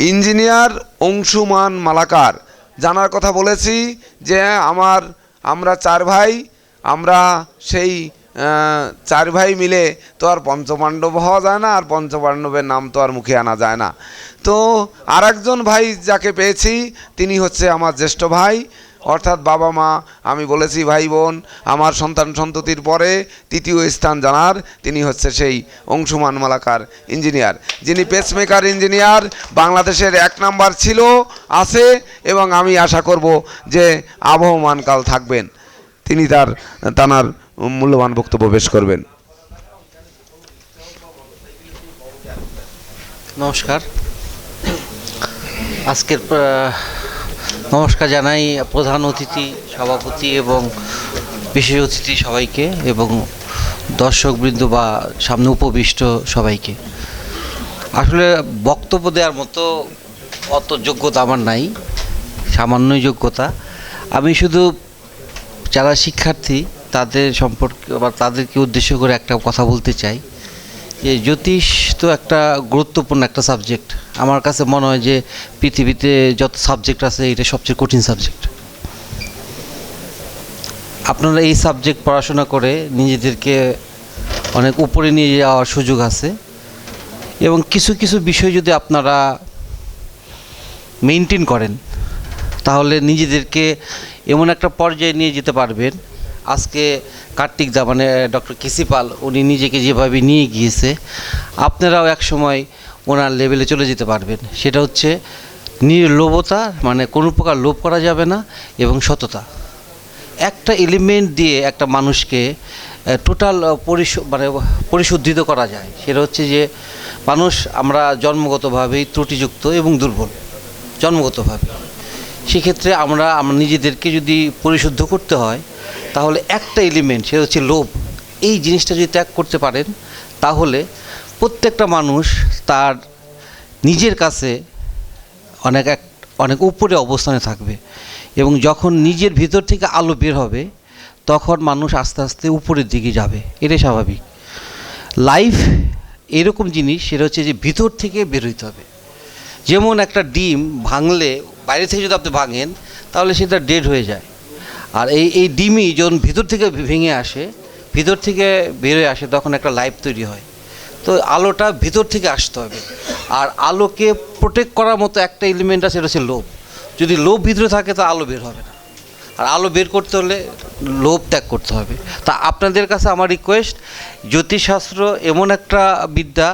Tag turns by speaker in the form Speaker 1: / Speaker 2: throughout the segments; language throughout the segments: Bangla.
Speaker 1: ইঞ্জিনিয়ার অংশুমান মালাকার জানার কথা বলেছি যে আমরা চার ভাই, আমরা সেই চার ভাই মিলে তো আর পঞ্চপাণ্ডব হওয়া যায় না, আর পঞ্চপাণ্ডবের নাম তো আর মুখে আনা যায় না। তো আর একজন ভাই যাকে পেয়েছি তিনি হচ্ছে আমার জ্যেষ্ঠ ভাই, অর্থাৎ বাবা মা, আমি বলেছি ভাই বোন, আমার সন্তান সন্ততির পরে তৃতীয় স্থান জানার তিনি হচ্ছে সেই অংশুমান মালাকার ইঞ্জিনিয়ার, যিনি পেসমেকার ইঞ্জিনিয়ার, বাংলাদেশের 1 নাম্বার ছিল, আছে, এবং আমি আশা করব যে আবহমানকাল থাকবেন। তিনি তার মূল্যবান বক্তব্য পেশ করবেন।
Speaker 2: নমস্কার। আজকের নমস্কার জানাই প্রধান অতিথি, সভাপতি এবং বিশেষ অতিথি সবাইকে, এবং দর্শকবৃন্দ বা সামনে উপবিষ্ট সবাইকে। আসলে বক্তব্য দেওয়ার মতো অত যোগ্যতা আমার নাই, সামান্যই যোগ্যতা। আমি শুধু যারা শিক্ষার্থী তাদের সম্পর্কে বা তাদেরকে উদ্দেশ্য করে একটা কথা বলতে চাই যে জ্যোতিষ তো একটা গুরুত্বপূর্ণ একটা সাবজেক্ট। আমার কাছে মনে হয় যে পৃথিবীতে যত সাবজেক্ট আছে এটা সবচেয়ে কঠিন সাবজেক্ট। আপনারা এই সাবজেক্ট পড়াশোনা করে নিজেদেরকে অনেক উপরে নিয়ে যাওয়ার সুযোগ আছে, এবং কিছু কিছু বিষয় যদি আপনারা মেনটেন করেন তাহলে নিজেদেরকে এমন একটা পর্যায়ে নিয়ে যেতে পারবেন। আজকে কার্তিক দা মানে ডক্টর কেসি পাল উনি নিজেকে যেভাবে নিয়ে গিয়েছে, আপনারাও এক সময় ওনার লেভেলে চলে যেতে পারবেন। সেটা হচ্ছে নির্লোভতা, মানে কোনো প্রকার লোভ করা যাবে না, এবং সততা। একটা এলিমেন্ট দিয়ে একটা মানুষকে টোটাল পরিশুদ্ধিত করা যায়। সেটা হচ্ছে যে মানুষ আমরা জন্মগতভাবেই ত্রুটিযুক্ত এবং দুর্বল, জন্মগতভাবে। সেক্ষেত্রে আমরা নিজেদেরকে যদি পরিশুদ্ধ করতে হয় তাহলে একটা এলিমেন্ট, সেটা হচ্ছে লোভ, এই জিনিসটা যদি ত্যাগ করতে পারেন তাহলে প্রত্যেকটা মানুষ তার নিজের কাছে অনেক উপরে অবস্থানে থাকবে, এবং যখন নিজের ভিতর থেকে আলো বের হবে তখন মানুষ আস্তে আস্তে উপরের দিকে যাবে। এটাই স্বাভাবিক। লাইফ এরকম জিনিস, সেটা হচ্ছে যে ভিতর থেকে বের হইতে হবে। যেমন একটা ডিম ভাঙলে, বাইরে থেকে যদি আপনি ভাঙেন তাহলে সেটা ডেড হয়ে যায়, আর এই ডিমই যখন ভিতর থেকে ভেঙে আসে, ভিতর থেকে বেরোয় আসে, তখন একটা লাইফ তৈরি হয়। তো আলোটা ভিতর থেকে আসতে হবে, আর আলোকে প্রোটেক্ট করার মতো একটা এলিমেন্ট আছে, সেটা হচ্ছে লোভ। যদি লোভ ভিতরে থাকে তো আলো বের হবে না, আর আলো বের করতে হলে লোভ ত্যাগ করতে হবে। তা আপনাদের কাছে আমার রিকোয়েস্ট, জ্যোতিষশাস্ত্র এমন একটা বিদ্যা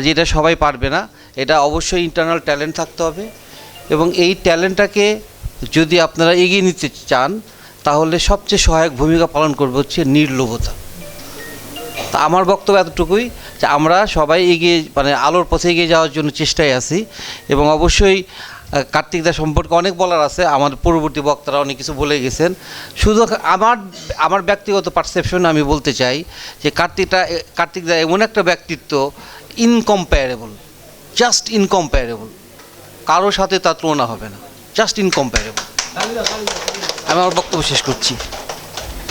Speaker 2: যেটা সবাই পারবে না, এটা অবশ্যই ইন্টারনাল ট্যালেন্ট থাকতে হবে, এবং এই ট্যালেন্টটাকে যদি আপনারা এগিয়ে নিতে চান তাহলে সবচেয়ে সহায়ক ভূমিকা পালন করবে হচ্ছে নির্লোভতা। তা আমার বক্তব্য এতটুকুই যে আমরা সবাই আলোর পথে এগিয়ে যাওয়ার জন্য চেষ্টায় আছি, এবং অবশ্যই কার্তিকদা সম্পর্কে অনেক বলার আছে, আমার পরবর্তী বক্তারা অনেক কিছু বলে গেছেন। শুধু আমার ব্যক্তিগত পারসেপশন আমি বলতে চাই যে কার্তিকদা এমন একটা ব্যক্তিত্ব, ইনকম্পারেবল, জাস্ট ইনকম্পারেবল, কারোর সাথে তার তুলনা হবে না, জাস্ট ইনকম্পারেবল। আমি আমার বক্তব্য শেষ করছি।